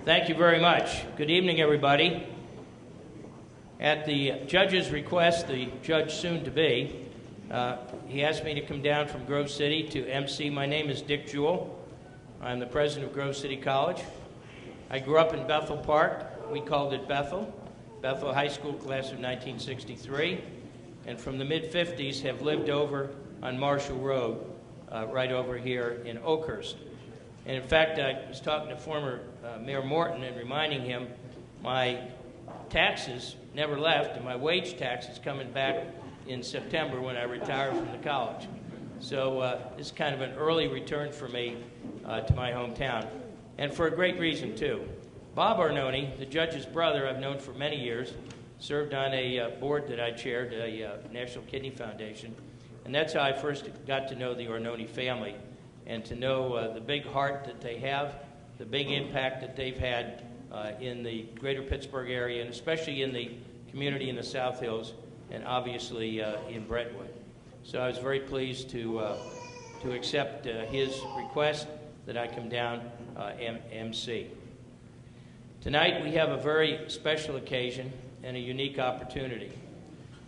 Thank you very much. Good evening, everybody. At the judge's request, the judge soon-to-be, he asked me to come down from Grove City to MC. My name is Dick Jewell. I'm the president of Grove City College. I grew up in Bethel Park. We called it Bethel. Bethel High School class of 1963. And from the mid-50s have lived over on Marshall Road, right over here in Oakhurst. And in fact, I was talking to former Mayor Morton and reminding him my taxes never left, and my wage tax is coming back in September when I retire from the college. So this is kind of an early return for me to my hometown, and for a great reason, too. Bob Arnone, the judge's brother I've known for many years, served on a board that I chaired, a National Kidney Foundation, and that's how I first got to know the Arnone family and to know the big heart that they have, the big impact that they've had in the greater Pittsburgh area, and especially in the community in the South Hills, and obviously in Brentwood. So I was very pleased to accept his request that I come down MC. Tonight we have a very special occasion and a unique opportunity.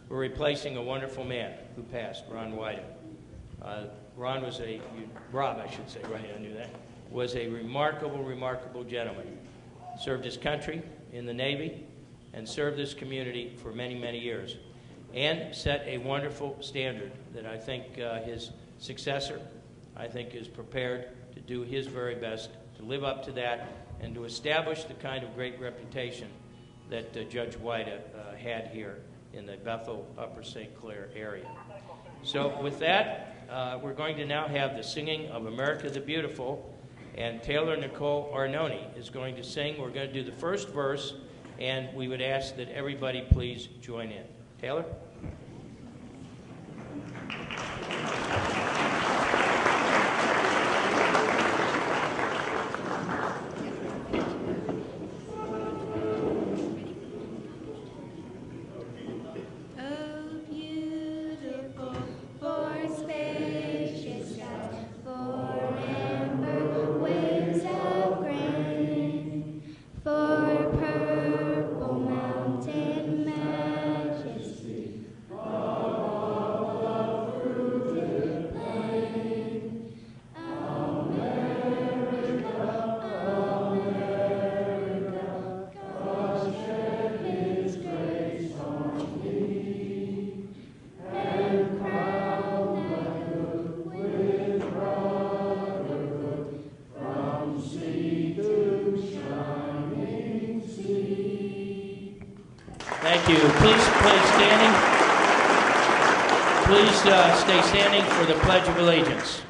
We're replacing a wonderful man who passed, Ron Wyden. Ron was Rob, I should say, right, I knew that, was a remarkable, remarkable gentleman. Served his country in the Navy and served this community for many, many years, and set a wonderful standard that I think his successor, I think, is prepared to do his very best to live up to that and to establish the kind of great reputation that Judge White had here in the Bethel, Upper St. Clair area. So with that, we're going to now have the singing of America the Beautiful, and Taylor Nicole Arnone is going to sing. We're going to do the first verse, and we would ask that everybody please join in. Taylor? Thank you. Please standing. Please stay standing for the Pledge of Allegiance.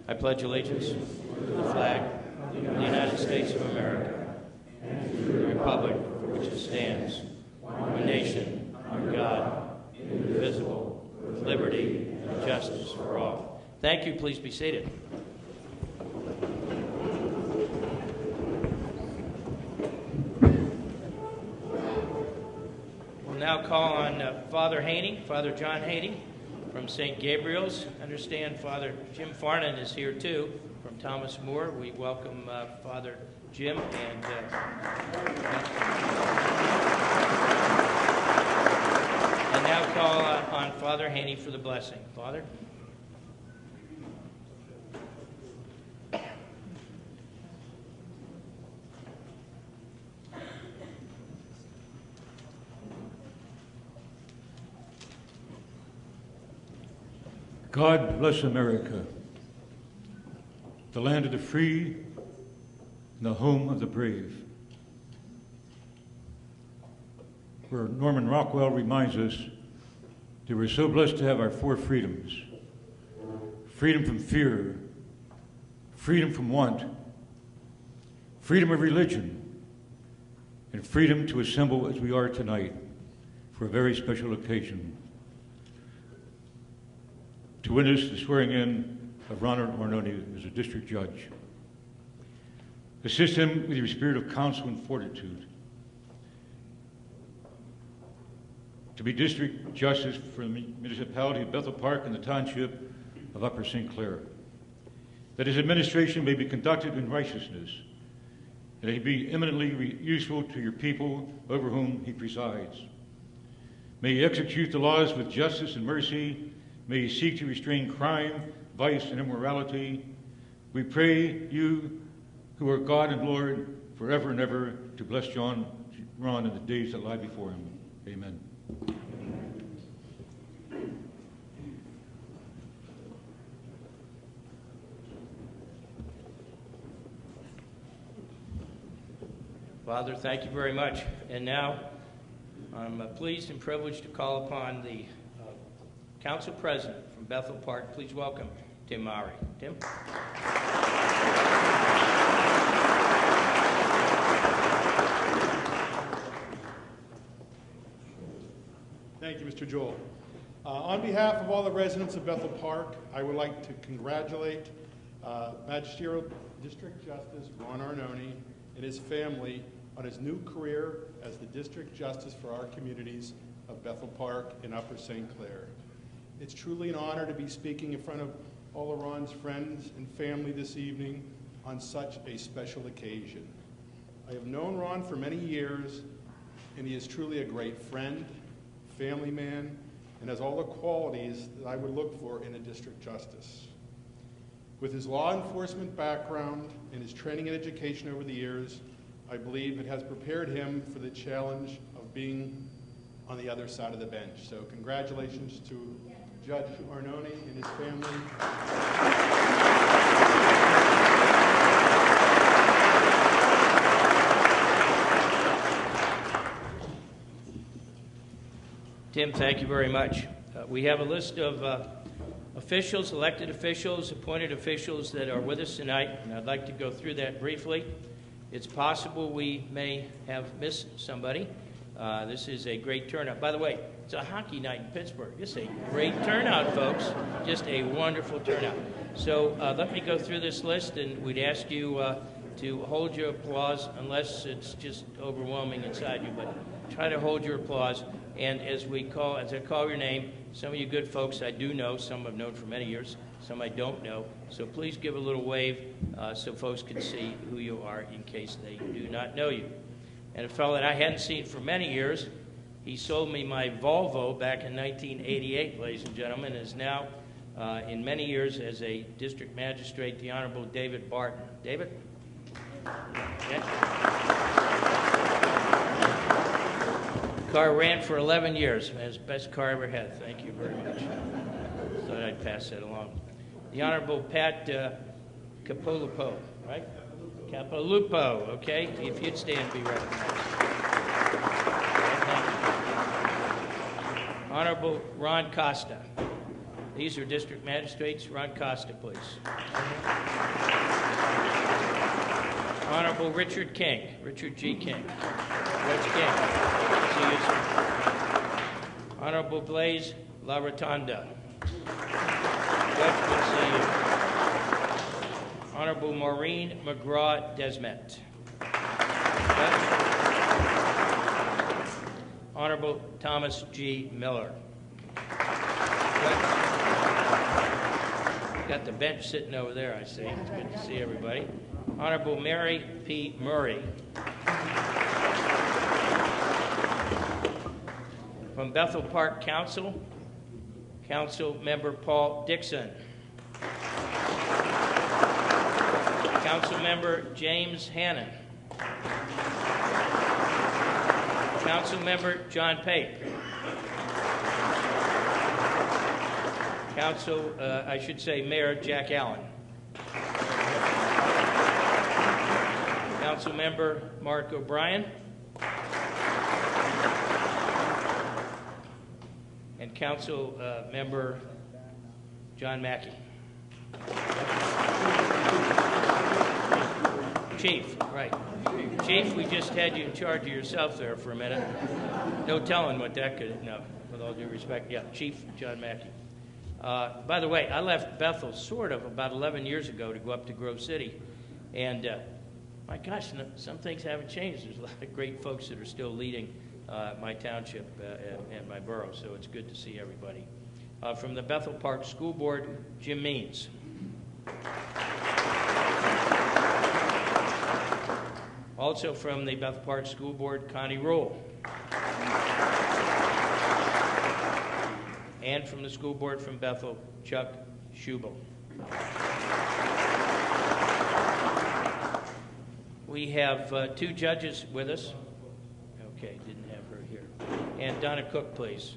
I pledge allegiance to the flag of the United States of America and to the republic for which it stands, one nation, under God, indivisible, with liberty and justice for all. Thank you. Please be seated. Now call on Father Haney, Father John Haney from St. Gabriel's. I understand Father Jim Farnan is here too from Thomas More. We welcome Father Jim and now call on Father Haney for the blessing. Father? God bless America, the land of the free and the home of the brave. Where Norman Rockwell reminds us that we're so blessed to have our four freedoms: freedom from fear, freedom from want, freedom of religion, and freedom to assemble as we are tonight for a very special occasion. To witness the swearing in of Ronald Arnone as a district judge. Assist him with your spirit of counsel and fortitude. To be district justice for the municipality of Bethel Park and the township of Upper St. Clair. that his administration may be conducted in righteousness, and that he be eminently useful to your people over whom he presides. May he execute the laws with justice and mercy. May he seek to restrain crime, vice, and immorality. We pray you, who are God and Lord, forever and ever, to bless Ron in the days that lie before him. Amen. Father, thank you very much. And now, I'm pleased and privileged to call upon the Council President from Bethel Park. Please welcome Tim Mowry. Tim? Thank you, Mr. Jewell. On behalf of all the residents of Bethel Park, I would like to congratulate Magisterial District Justice Ron Arnone and his family on his new career as the District Justice for our communities of Bethel Park and Upper St. Clair. It's truly an honor to be speaking in front of all of Ron's friends and family this evening on such a special occasion. I have known Ron for many years, and he is truly a great friend, family man, and has all the qualities that I would look for in a district justice. With his law enforcement background and his training and education over the years, I believe it has prepared him for the challenge of being on the other side of the bench. So congratulations to Judge Arnone and his family. Tim, thank you very much. We have a list of officials, elected officials, appointed officials that are with us tonight, and I'd like to go through that briefly. It's possible we may have missed somebody. This is a great turnout. By the way, it's a hockey night in Pittsburgh. It's a great turnout, folks. Just a wonderful turnout. So let me go through this list, and we'd ask you to hold your applause unless it's just overwhelming inside you, but try to hold your applause. And as I call your name, some of you good folks I do know, some I've known for many years, some I don't know. So please give a little wave so folks can see who you are in case they do not know you. And a fellow that I hadn't seen for many years, he sold me my Volvo back in 1988, ladies and gentlemen, and is now in many years as a district magistrate, the Honorable David Barton. David? Yeah. Car ran for 11 years. It was the best car I ever had. Thank you very much. Thought I'd pass that along. The Honorable Pat Capolupo, right? Capolupo, okay? If you'd stand, be recognized. Honorable Ron Costa. These are district magistrates. Ron Costa, please. Honorable Richard King. Richard G. King. Judge King. See you, sir. Honorable Blaise La Rotonda. Judge, good to see you. Honorable Maureen McGraw Desmet. Judge. Honorable Thomas G. Miller. Judge. Got the bench sitting over there, I see. It's good to see everybody. Honorable Mary P. Murray. From Bethel Park Council, Council Member Paul Dixon. Council Member James Hannon. Council Member John Pape. Mayor Jack Allen. Council Member Mark O'Brien. And Council Member John Mackey. Chief, right. Chief, we just had you in charge of yourself there for a minute. No telling what that could, no, with all due respect. Yeah, Chief John Mackey. By the way, I left Bethel sort of about 11 years ago to go up to Grove City. And my gosh, some things haven't changed. There's a lot of great folks that are still leading my township and my borough, so it's good to see everybody. From the Bethel Park School Board, Jim Means. Also from the Bethel Park School Board, Connie Rule. And from the school board from Bethel, Chuck Schubel. We have 2 judges with us. Okay, didn't have her here. And Donna Cook, please.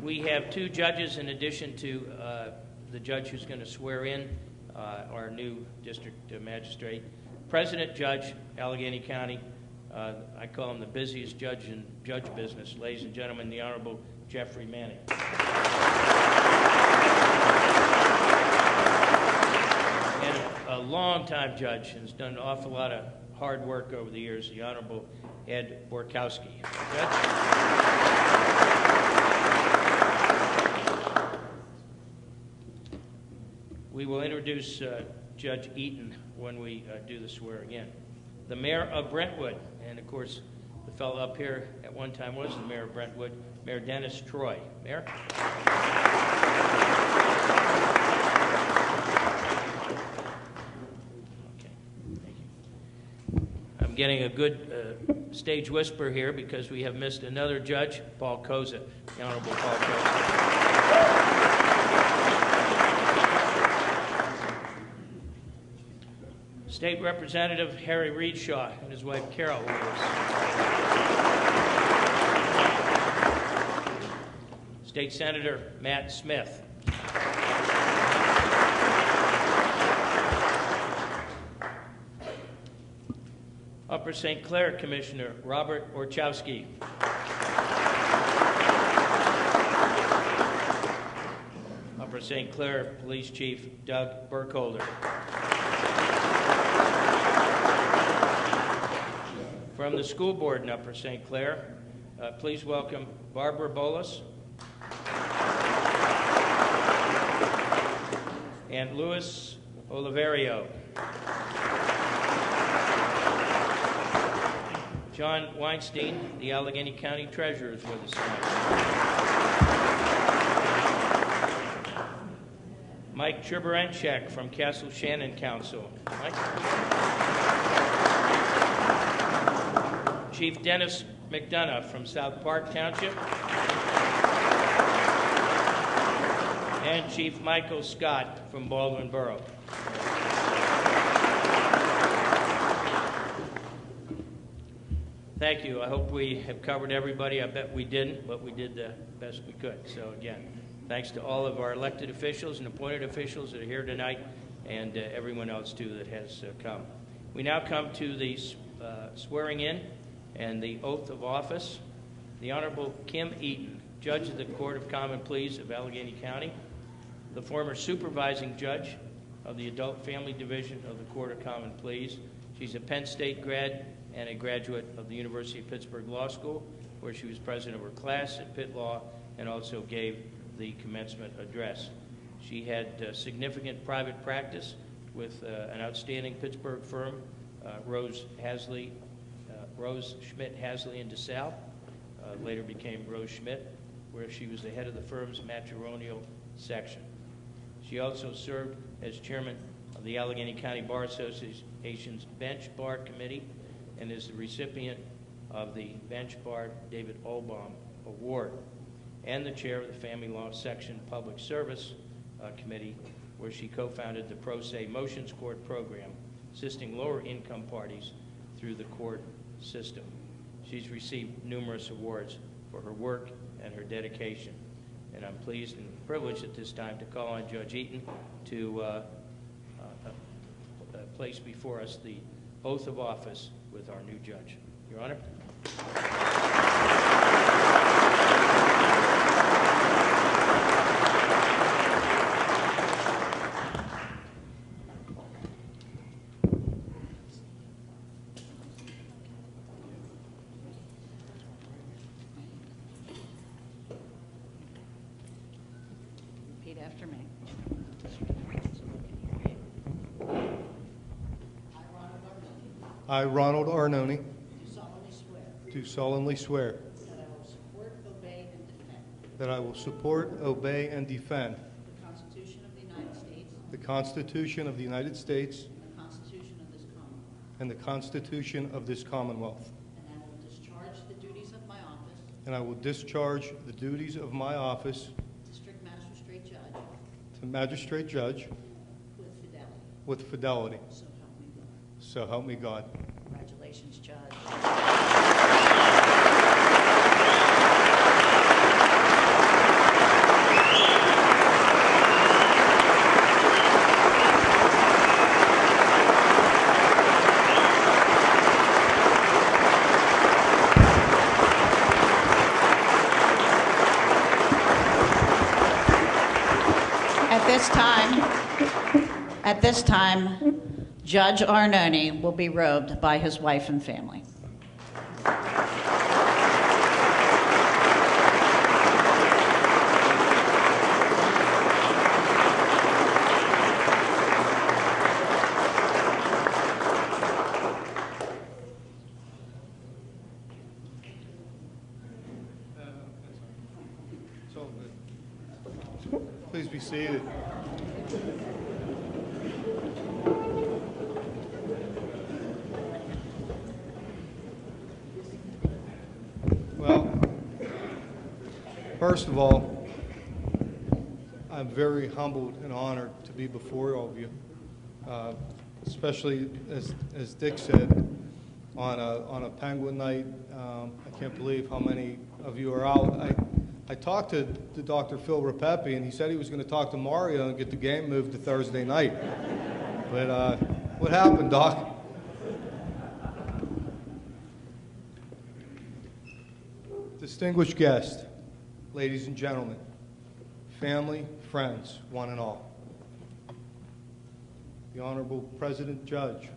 We have 2 judges in addition to the judge who's going to swear in our new district magistrate. President Judge, Allegheny County. I call him the busiest judge in judge business. Ladies and gentlemen, the Honorable Jeffrey Manning. And a long-time judge and has done an awful lot of hard work over the years, the Honorable Ed Borkowski. Judge? We will introduce Judge Eaton when we do the swearing in. The Mayor of Brentwood, and of course, the fellow up here at one time was the Mayor of Brentwood, Mayor Dennis Troy. Mayor? Okay, thank you. I'm getting a good stage whisper here because we have missed another judge, Paul Koza, the Honorable Paul Koza. State Representative Harry Reedshaw and his wife Carol with us. State Senator Matt Smith. Upper St. Clair Commissioner Robert Orchowski. Upper St. Clair Police Chief Doug Burkholder. From the school board in Upper St. Clair, please welcome Barbara Bolas and Louis Oliverio. John Weinstein, the Allegheny County Treasurer, is with us tonight. Mike Cherburenchek from Castle Shannon Council. Mike? Chief Dennis McDonough from South Park Township. And Chief Michael Scott from Baldwin Borough. Thank you. I hope we have covered everybody. I bet we didn't, but we did the best we could. So again, thanks to all of our elected officials and appointed officials that are here tonight, and everyone else too that has come. We now come to the swearing in and the oath of office. The Honorable Kim Eaton, Judge of the Court of Common Pleas of Allegheny County, the former supervising judge of the Adult Family Division of the Court of Common Pleas. She's a Penn State grad and a graduate of the University of Pittsburgh Law School, where she was president of her class at Pitt Law and also gave the commencement address. She had significant private practice with an outstanding Pittsburgh firm, Rose Schmidt Hasley in DeSalle, later became Rose Schmidt, where she was the head of the firm's matrimonial section. She also served as chairman of the Allegheny County Bar Association's Bench Bar Committee and is the recipient of the Bench Bar David Olbaum Award, and the chair of the Family Law Section Public Service Committee, where she co-founded the Pro Se Motions Court program, assisting lower income parties through the court system. She's received numerous awards for her work and her dedication, and I'm pleased and privileged at this time to call on Judge Eaton to place before us the oath of office with our new judge. Your Honor. Repeat after me. I, Ronald Arnone, Do solemnly swear do solemnly swear that I will support, obey, and defend that I will support, obey, and defend the Constitution of the United States the Constitution of the United States and the Constitution of this Commonwealth, and the Constitution of this Commonwealth, and I will discharge the duties of my office, and I will discharge the duties of my office District Magistrate Judge, to Magistrate Judge with fidelity. with fidelity. So help me God. So help me God. Congratulations, Judge. At this time, Judge Arnone will be robed by his wife and family. It's all good. Please be seated. Well, first of all, I'm very humbled and honored to be before all of you, especially as Dick said, on a Penguin night. I can't believe how many of you are out. I talked to Dr. Phil Rapepi, and he said he was going to talk to Mario and get the game moved to Thursday night. But what happened, Doc? Distinguished guests, ladies and gentlemen, family, friends, one and all. The Honorable President Judge.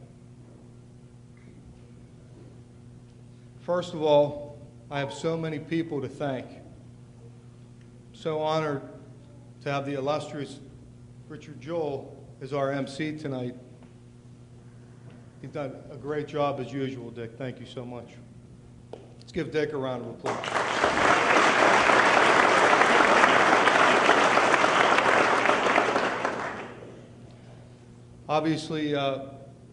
First of all, I have so many people to thank. So honored to have the illustrious Richard Joel as our MC tonight. He's done a great job as usual, Dick. Thank you so much. Let's give Dick a round of applause. Obviously,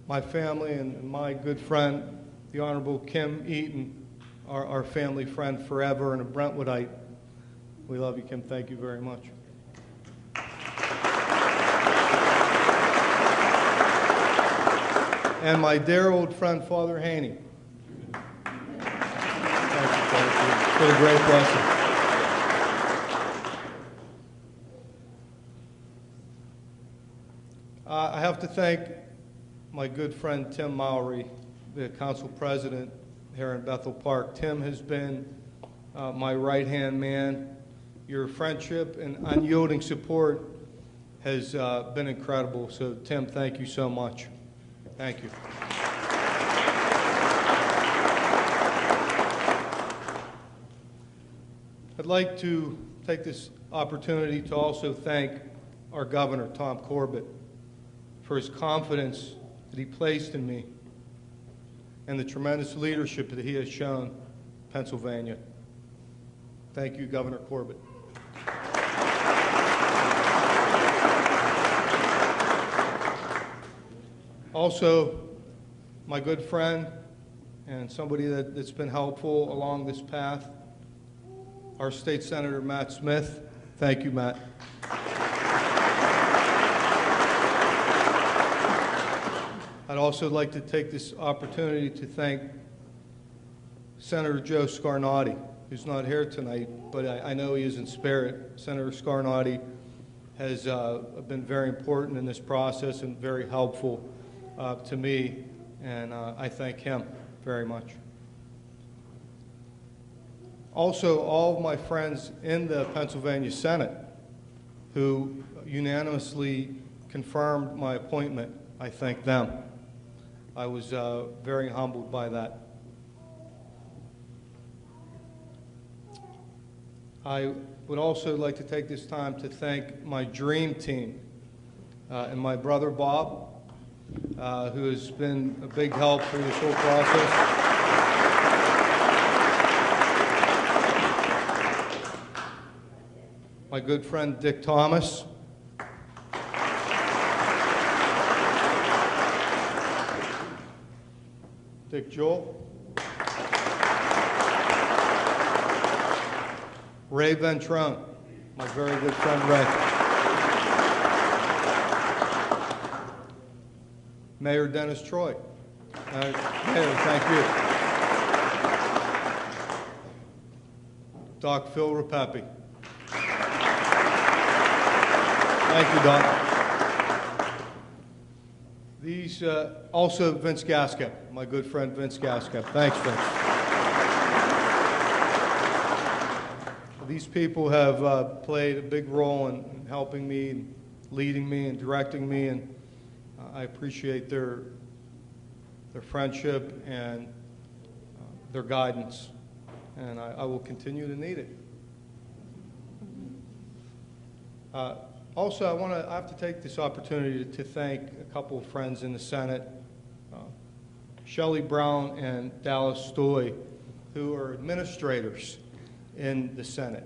my family and my good friend, the Honorable Kim Eaton, our family friend forever and a Brentwoodite. We love you, Kim. Thank you very much. And my dear old friend, Father Haney. Thank you, Father, for the great blessing. I have to thank my good friend Tim Mowry, the council president here in Bethel Park. Tim has been my right-hand man. Your friendship and unyielding support has been incredible. So, Tim, thank you so much. Thank you. I'd like to take this opportunity to also thank our governor, Tom Corbett, for his confidence that he placed in me and the tremendous leadership that he has shown Pennsylvania. Thank you, Governor Corbett. Also, my good friend and somebody that's been helpful along this path, our State Senator Matt Smith. Thank you, Matt. I'd also like to take this opportunity to thank Senator Joe Scarnati, who's not here tonight, but I know he is in spirit. Senator Scarnati has been very important in this process and very helpful to me, and I thank him very much. Also, all of my friends in the Pennsylvania Senate who unanimously confirmed my appointment, I thank them. I was very humbled by that. I would also like to take this time to thank my dream team and my brother Bob, who has been a big help through this whole process. My good friend Dick Thomas. Dick Jewell. Ray Ventrone, my very good friend Ray. Mayor Dennis Troy. Mayor, thank you. Doc Phil Rapepi. Thank you, Doc. These, also Vince Gaskep, my good friend Vince Gaskep. Thanks, Vince. These people have played a big role in helping me, and leading me, and directing me, and I appreciate their friendship and their guidance, and I will continue to need it. Also, I have to take this opportunity to thank a couple of friends in the Senate, Shelley Brown and Dallas Stoy, who are administrators in the Senate.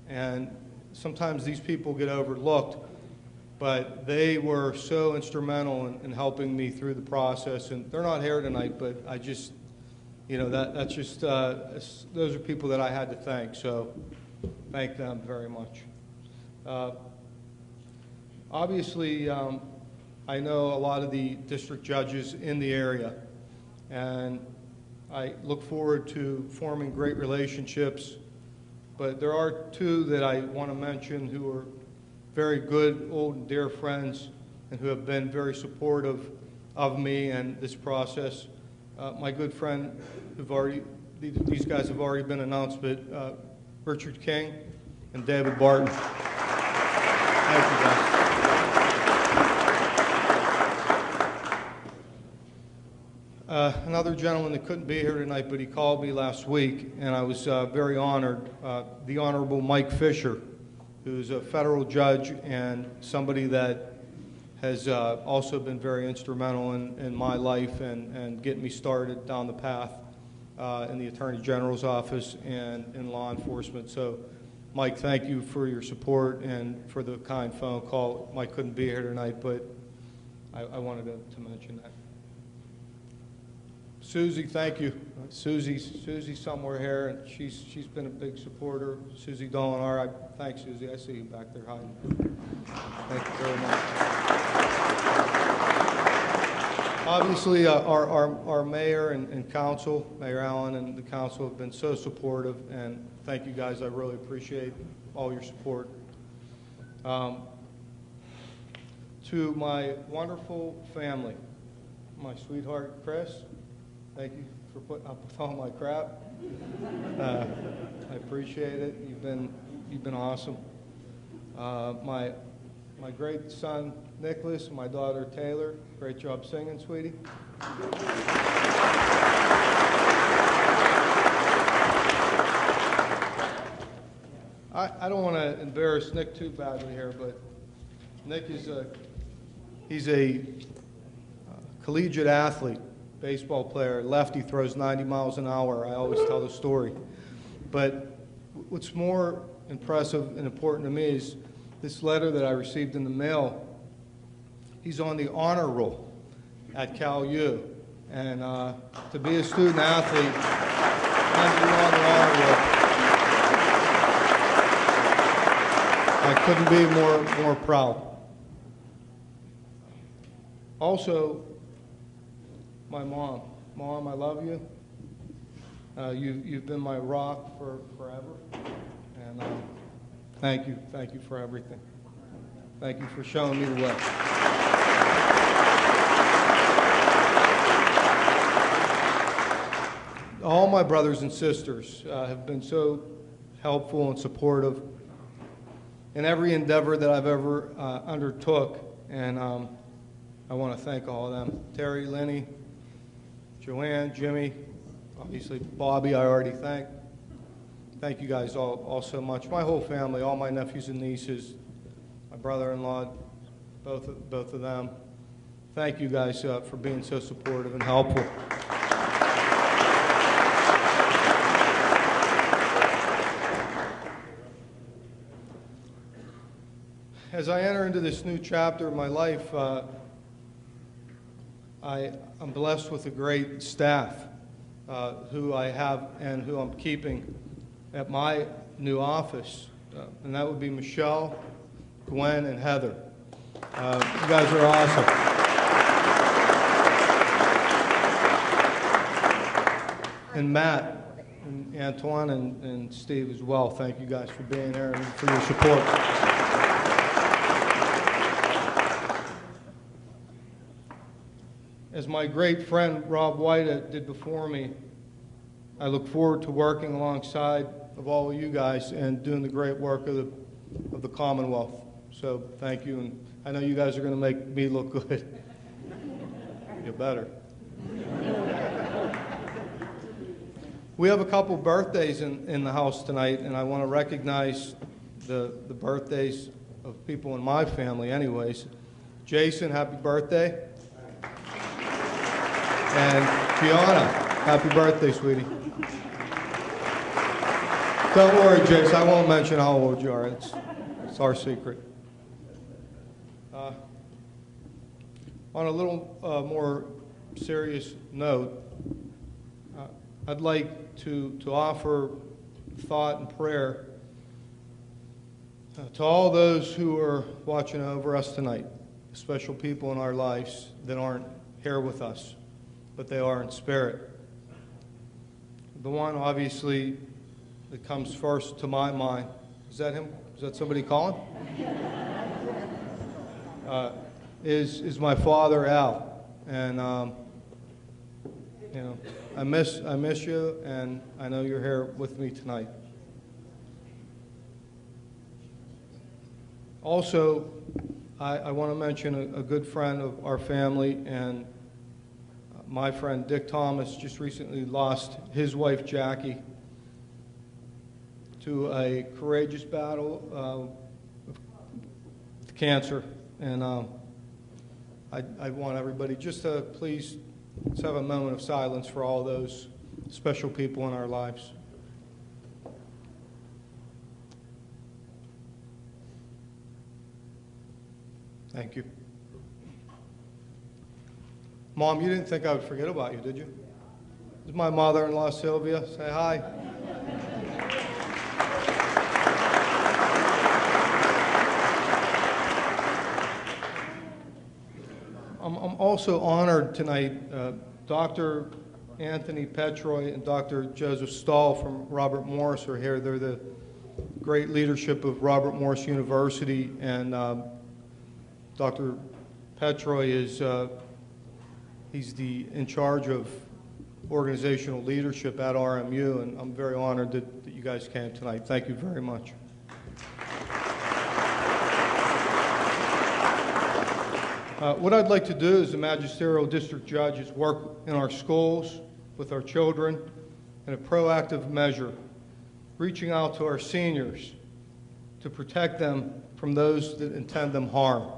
And sometimes these people get overlooked, but they were so instrumental in helping me through the process. And they're not here tonight, but I just, you know, that's just, those are people that I had to thank, so thank them very much. Obviously, I know a lot of the district judges in the area, and I look forward to forming great relationships, but there are two that I want to mention who are very good, old and dear friends, and who have been very supportive of me and this process. My good friend, these guys have already been announced, but Richard King and David Barton. Thank you, guys. Another gentleman that couldn't be here tonight, but he called me last week, and I was very honored, the Honorable Mike Fisher, who's a federal judge and somebody that has also been very instrumental in my life and getting me started down the path in the Attorney General's office and in law enforcement. So, Mike, thank you for your support and for the kind phone call. Mike couldn't be here tonight, but I wanted to mention that. Susie, thank you. Susie's somewhere here, and she's been a big supporter. Susie Dolinar, thanks, Susie. I see you back there hiding. Thank you very much. Obviously, our mayor and council, Mayor Allen and the council have been so supportive, and thank you guys. I really appreciate all your support. To my wonderful family, my sweetheart, Chris, thank you for putting up with all my crap. I appreciate it. You've been awesome. My great son Nicholas and my daughter Taylor, great job singing, sweetie. I don't want to embarrass Nick too badly here, but Nick is he's a collegiate athlete. Baseball player, lefty, throws 90 miles an hour. I always tell the story. But what's more impressive and important to me is this letter that I received in the mail. He's on the honor roll at Cal U. And to be a student athlete and to be on the honor roll, I couldn't be more proud. Also, my mom. Mom, I love you. You've been my rock for forever. And thank you for everything. Thank you for showing me the way. All my brothers and sisters have been so helpful and supportive in every endeavor that I've ever undertook. And I want to thank all of them. Terry, Lenny, Joanne, Jimmy, obviously Bobby, I already thanked. Thank you guys all so much. My whole family, all my nephews and nieces, my brother-in-law, both of them. Thank you guys for being so supportive and helpful. As I enter into this new chapter of my life, I'm blessed with a great staff who I have and who I'm keeping at my new office, and that would be Michelle, Gwen, and Heather. You guys are awesome. And Matt, and Antoine, and Steve as well. Thank you guys for being there and for your support. As my great friend Rob White did before me, I look forward to working alongside of all of you guys and doing the great work of the Commonwealth. So thank you, and I know you guys are going to make me look good. You better. We have a couple birthdays in the house tonight, and I want to recognize the birthdays of people in my family anyways. Jason, happy birthday. And Fiona, happy birthday, sweetie. Don't worry, Jason, I won't mention how old you are. It's our secret. On a little more serious note, I'd like to offer thought and prayer to all those who are watching over us tonight, the special people in our lives that aren't here with us, but they are in spirit. The one, obviously, that comes first to my mind, is that him? Is that somebody calling? Is my father, Al. And, you know, I miss you, and I know you're here with me tonight. Also, I want to mention a good friend of our family, and my friend Dick Thomas just recently lost his wife Jackie to a courageous battle with cancer, and I want everybody just to please let's have a moment of silence for all those special people in our lives. Thank you. Mom, you didn't think I would forget about you, did you? This is my mother-in-law, Sylvia. Say hi. I'm also honored tonight, Dr. Anthony Petroy and Dr. Joseph Stahl from Robert Morris are here. They're the great leadership of Robert Morris University, and Dr. Petroy is he's in charge of organizational leadership at RMU, and I'm very honored that you guys came tonight. Thank you very much. What I'd like to do as a magisterial district judge is work in our schools with our children in a proactive measure, reaching out to our seniors to protect them from those that intend them harm.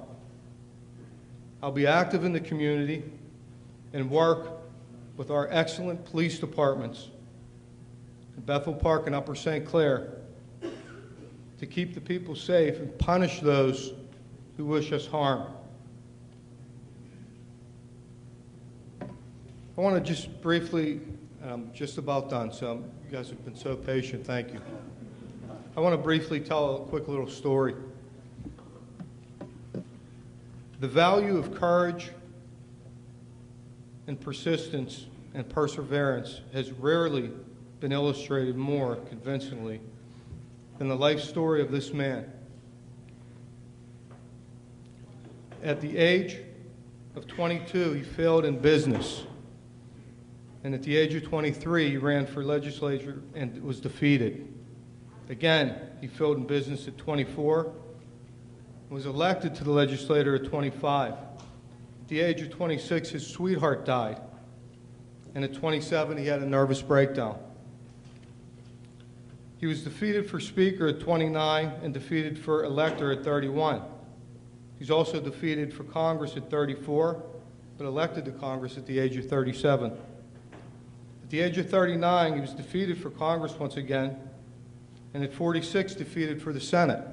I'll be active in the community and work with our excellent police departments in Bethel Park and Upper St. Clair to keep the people safe and punish those who wish us harm. I want to just briefly, I'm just about done, so you guys have been so patient, thank you. I want to briefly tell a quick little story. The value of courage and persistence and perseverance has rarely been illustrated more convincingly than the life story of this man. At the age of 22, he failed in business. And at the age of 23, he ran for legislature and was defeated. Again, he failed in business at 24, was elected to the legislature at 25. At the age of 26, his sweetheart died. And at 27, he had a nervous breakdown. He was defeated for Speaker at 29 and defeated for Elector at 31. He's also defeated for Congress at 34, but elected to Congress at the age of 37. At the age of 39, he was defeated for Congress once again, and at 46, defeated for the Senate.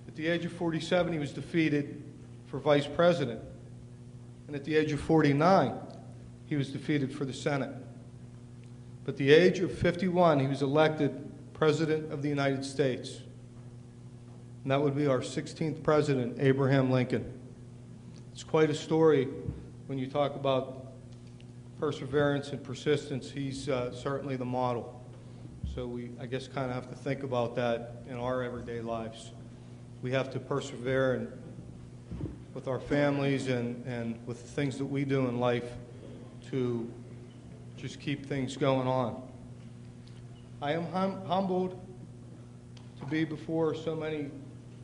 At the age of 47, he was defeated for Vice President. And at the age of 49, he was defeated for the Senate. But at the age of 51, he was elected President of the United States. And that would be our 16th president, Abraham Lincoln. It's quite a story when you talk about perseverance and persistence. He's certainly the model. So we, I guess, kind of have to think about that in our everyday lives. We have to persevere with our families and with the things that we do in life to just keep things going on. I am humbled to be before so many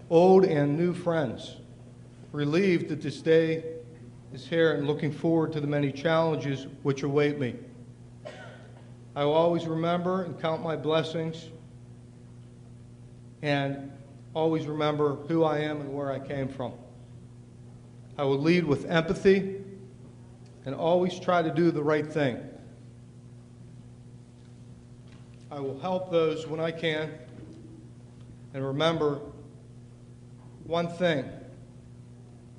old and new friends, relieved that this day is here and looking forward to the many challenges which await me. I will always remember and count my blessings and always remember who I am and where I came from. I will lead with empathy and always try to do the right thing. I will help those when I can, and remember one thing.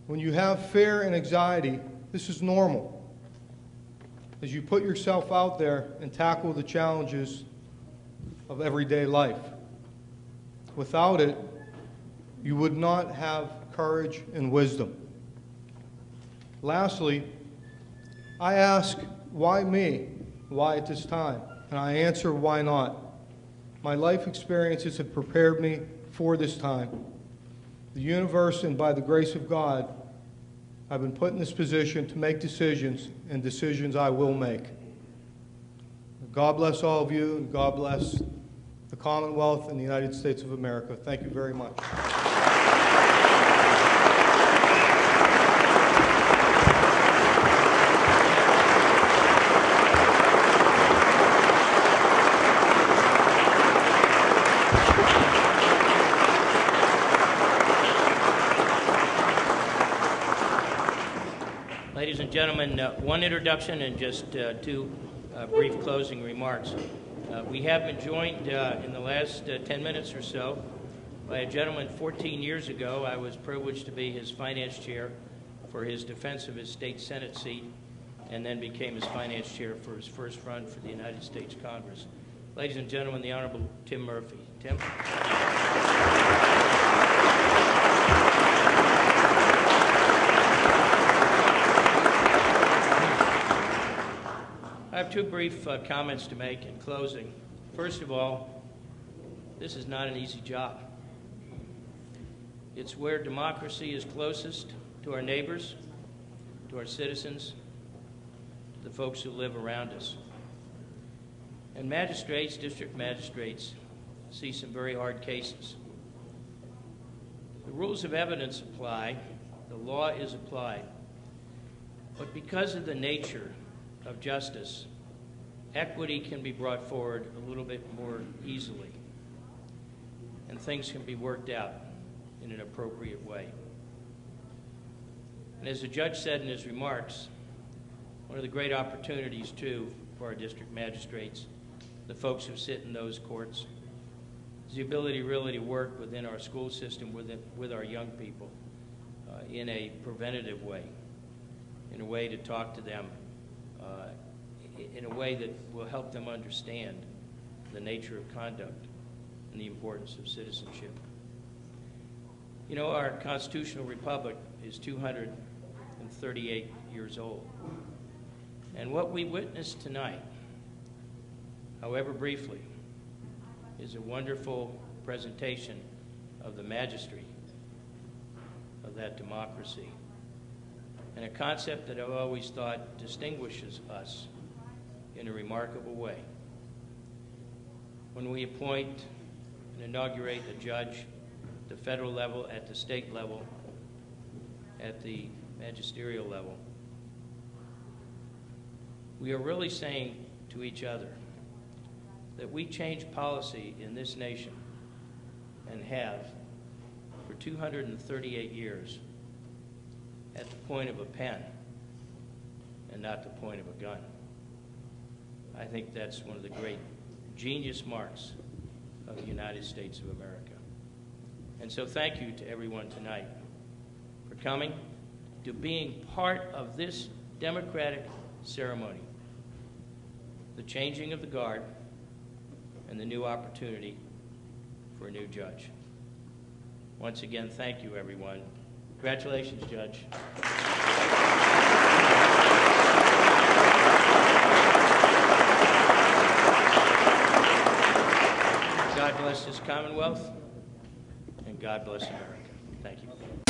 When you have fear and anxiety, this is normal. As you put yourself out there and tackle the challenges of everyday life. Without it, you would not have courage and wisdom. Lastly, I ask, why me? Why at this time? And I answer, why not? My life experiences have prepared me for this time. The universe, and by the grace of God, I've been put in this position to make decisions, and decisions I will make. God bless all of you, and God bless the Commonwealth and the United States of America. Thank you very much. Ladies and gentlemen, one introduction and just two brief closing remarks. We have been joined in the last 10 minutes or so by a gentleman 14 years ago. I was privileged to be his finance chair for his defense of his state Senate seat, and then became his finance chair for his first run for the United States Congress. Ladies and gentlemen, the Honorable Tim Murphy. Tim? I have two brief comments to make in closing. First of all, this is not an easy job. It's where democracy is closest to our neighbors, to our citizens, to the folks who live around us. And magistrates, district magistrates, see some very hard cases. The rules of evidence apply, the law is applied, but because of the nature of justice, equity can be brought forward a little bit more easily, and things can be worked out in an appropriate way. And as the judge said in his remarks, one of the great opportunities, too, for our district magistrates, the folks who sit in those courts, is the ability really to work within our school system with our young people in a preventative way, in a way to talk to them in a way that will help them understand the nature of conduct and the importance of citizenship. You know, our constitutional republic is 238 years old. And what we witnessed tonight, however briefly, is a wonderful presentation of the majesty of that democracy, and a concept that I've always thought distinguishes us in a remarkable way. When we appoint and inaugurate a judge at the federal level, at the state level, at the magisterial level, we are really saying to each other that we change policy in this nation, and have for 238 years, at the point of a pen and not the point of a gun. I think that's one of the great genius marks of the United States of America. And so thank you to everyone tonight for coming, to being part of this democratic ceremony, the changing of the guard, and the new opportunity for a new judge. Once again, thank you, everyone. Congratulations, Judge. God bless this Commonwealth, and God bless America. Thank you.